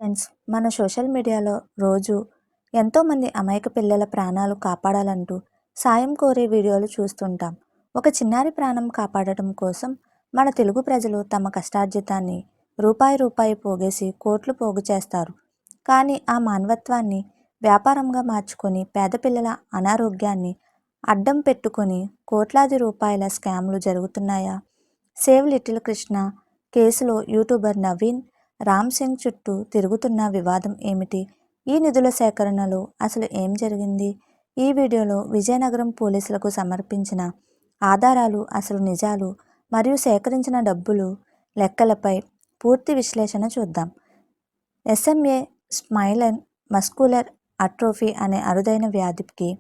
Friends, మన social మీడియాలో రోజు ఎంతోమంది అమాయక పిల్లల ప్రాణాలు కాపాడాలంటూ సాయం కోరే వీడియోలు చూస్తుంటాం. ఒక చిన్నారి ప్రాణం కాపాడటం కోసం మన తెలుగు ప్రజలు తమ కష్టార్జితాన్ని రూపాయి రూపాయి పోగేసి కోట్లు పోగు చేస్తారు. కానీ ఆ మానవత్వాన్ని వ్యాపారంగా మార్చుకొని పేద పిల్లల అనారోగ్యాన్ని అడ్డం పెట్టుకొని కోట్లాది రూపాయల స్కామ్లు జరుగుతున్నాయా? సేవ్ లిటిల్ కృష్ణ కేసులో యూట్యూబర్ నవీన్ రామ్ సింగ్ చుట్టూ తిరుగుతున్న వివాదం ఏమిటి? ఈ నిధుల సేకరణలో అసలు ఏం జరిగింది? ఈ వీడియోలో విజయనగరం పోలీసులకు సమర్పించిన ఆధారాలు, అసలు నిజాలు మరియు సేకరించిన డబ్బులు లెక్కలపై పూర్తి విశ్లేషణ చూద్దాం. SMA స్మైలన్ మస్కులర్ అట్రోఫీ అనే అరుదైన వ్యాధికి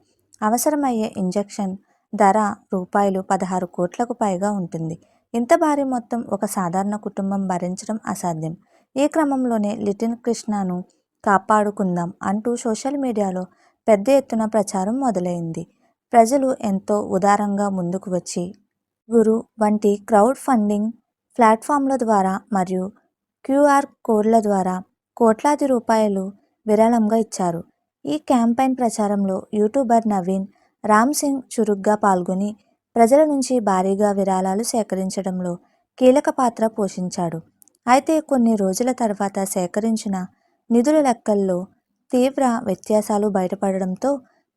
అవసరమయ్యే ఇంజెక్షన్ ధర రూపాయలు 16 కోట్లకు పైగా ఉంటుంది. ఇంత భారీ మొత్తం ఒక సాధారణ కుటుంబం భరించడం అసాధ్యం. ఈ క్రమంలోనే లిటిల్ కృష్ణను కాపాడుకుందాం అంటూ సోషల్ మీడియాలో పెద్ద ఎత్తున ప్రచారం మొదలైంది. ప్రజలు ఎంతో ఉదారంగా ముందుకు వచ్చి గురు వంటి క్రౌడ్ ఫండింగ్ ప్లాట్ఫామ్ల ద్వారా మరియు QR కోడ్ల ద్వారా కోట్లాది రూపాయలు విరాళంగా ఇచ్చారు. ఈ క్యాంపెయిన్ ప్రచారంలో యూట్యూబర్ నవీన్ రామ్ సింగ్ చురుగ్గా పాల్గొని ప్రజల నుంచి భారీగా విరాళాలు సేకరించడంలో కీలక పాత్ర పోషించాడు. అయితే కొన్ని రోజుల తర్వాత సేకరించిన నిధుల లెక్కల్లో తీవ్ర వ్యత్యాసాలు బయటపడడంతో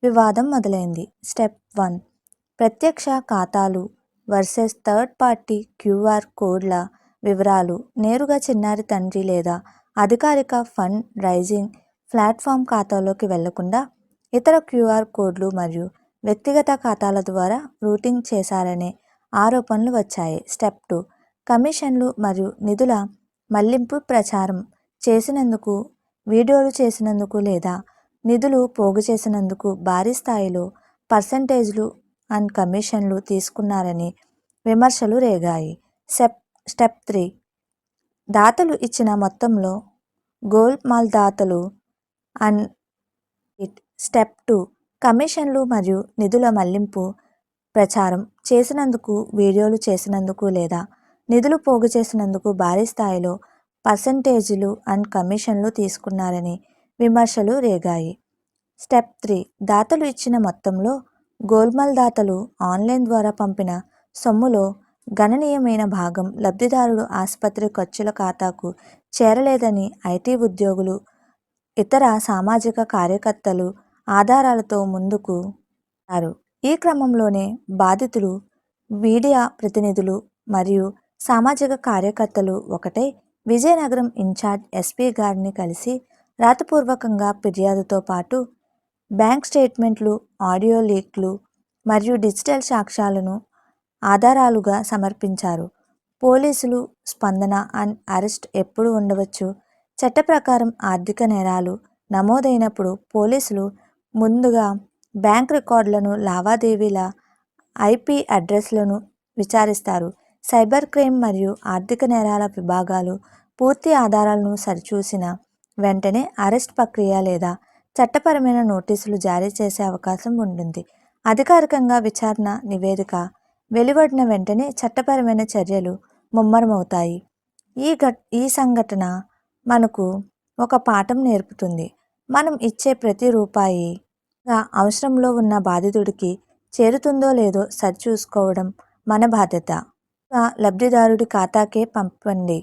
వివాదం మొదలైంది. స్టెప్ 1, ప్రత్యక్ష ఖాతాలు వర్సెస్ థర్డ్ పార్టీ QR కోడ్ల వివరాలు. నేరుగా చిన్నారి తండ్రి లేదా అధికారిక ఫండ్ రైజింగ్ ప్లాట్ఫామ్ ఖాతాలోకి వెళ్లకుండా ఇతర QR కోడ్లు మరియు వ్యక్తిగత ఖాతాల ద్వారా రూటింగ్ చేశారనే ఆరోపణలు వచ్చాయి. స్టెప్ 2, కమిషన్లు మరియు నిధుల మళ్లింపు. ప్రచారం చేసినందుకు, వీడియోలు చేసినందుకు లేదా నిధులు పోగు చేసినందుకు భారీ స్థాయిలో పర్సంటేజ్లు అండ్ కమిషన్లు తీసుకున్నారని విమర్శలు రేగాయి. స్టెప్ 3, దాతలు ఇచ్చిన మొత్తంలో గోల్మాల్ దాతలు అండ్ స్టెప్ 2, కమిషన్లు మరియు నిధుల మళ్లింపు. ప్రచారం చేసినందుకు, వీడియోలు చేసినందుకు లేదా నిధులు పోగు చేసినందుకు భారీ స్థాయిలో పర్సంటేజీలు అండ్ కమిషన్లు తీసుకున్నారని విమర్శలు రేగాయి. స్టెప్ 3, దాతలు ఇచ్చిన మొత్తంలో గోల్మాల్ దాతలు ఆన్లైన్ ద్వారా పంపిన సొమ్ములో గణనీయమైన భాగం లబ్ధిదారుడు ఆసుపత్రి ఖర్చుల ఖాతాకు చేరలేదని IT ఉద్యోగులు, ఇతర సామాజిక కార్యకర్తలు ఆధారాలతో ముందుకు వచ్చారు. ఈ క్రమంలోనే బాధితులు, మీడియా ప్రతినిధులు మరియు సామాజిక కార్యకర్తలు ఒకటై విజయనగరం ఇన్ఛార్జ్ SP గారిని కలిసి రాతపూర్వకంగా ఫిర్యాదుతో పాటు బ్యాంక్ స్టేట్మెంట్లు, ఆడియో లీక్లు మరియు డిజిటల్ సాక్ష్యాలను ఆధారాలుగా సమర్పించారు. పోలీసులు స్పందన అండ్ అరెస్ట్ ఎప్పుడు ఉండవచ్చు? చట్ట ప్రకారం ఆర్థిక నేరాలు నమోదైనప్పుడు పోలీసులు ముందుగా బ్యాంక్ రికార్డులను, లావాదేవీల IP అడ్రస్లను విచారిస్తారు. సైబర్ క్రైమ్ మరియు ఆర్థిక నేరాల విభాగాలు పూర్తి ఆధారాలను సరిచూసిన వెంటనే అరెస్ట్ ప్రక్రియ లేదా చట్టపరమైన నోటీసులు జారీ చేసే అవకాశం ఉంటుంది. అధికారికంగా విచారణ నివేదిక వెలువడిన వెంటనే చట్టపరమైన చర్యలు ముమ్మరమవుతాయి. ఈ సంఘటన మనకు ఒక పాఠం నేర్పుతుంది. మనం ఇచ్చే ప్రతి రూపాయి అవసరంలో ఉన్న బాధితుడికి చేరుతుందో లేదో సరిచూసుకోవడం మన బాధ్యత. లబ్ధిదారుడి ఖాతాకే పంపండి.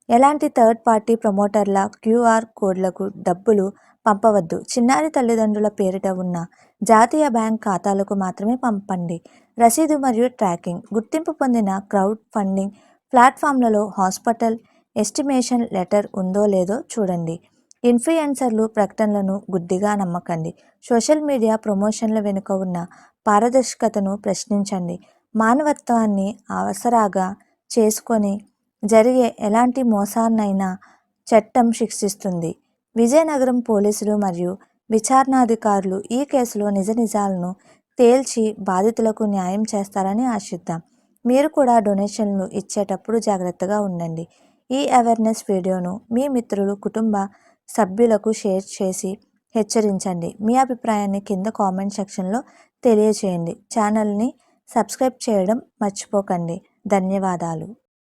ఎలాంటి థర్డ్ పార్టీ ప్రమోటర్ల QR కోడ్లకు డబ్బులు పంపవద్దు. చిన్నారి తల్లిదండ్రుల పేరిట ఉన్న జాతీయ బ్యాంక్ ఖాతాలకు మాత్రమే పంపండి. రసీదు మరియు ట్రాకింగ్. గుర్తింపు పొందిన క్రౌడ్ ఫండింగ్ ప్లాట్ఫామ్లలో హాస్పిటల్ ఎస్టిమేషన్ లెటర్ ఉందో లేదో చూడండి. ఇన్ఫ్లుయెన్సర్లు ప్రకటనలను గుడ్డిగా నమ్మకండి. సోషల్ మీడియా ప్రమోషన్ల వెనుక ఉన్న పారదర్శకతను ప్రశ్నించండి. మానవత్వాన్ని ఆసరాగా చేసుకొని జరిగే ఎలాంటి మోసాన్నైనా చట్టం శిక్షిస్తుంది. విజయనగరం పోలీసులు మరియు విచారణాధికారులు ఈ కేసులో నిజాలను తేల్చి బాధితులకు న్యాయం చేస్తారని ఆశిద్దాం. మీరు కూడా డొనేషన్లు ఇచ్చేటప్పుడు జాగ్రత్తగా ఉండండి. ఈ అవేర్నెస్ వీడియోను మీ మిత్రులు, కుటుంబ సభ్యులకు షేర్ చేసి హెచ్చరించండి. మీ అభిప్రాయాన్ని కింద కామెంట్ సెక్షన్లో తెలియజేయండి. ఛానల్ని సబ్స్క్రైబ్ చేయడం మర్చిపోకండి. ధన్యవాదాలు.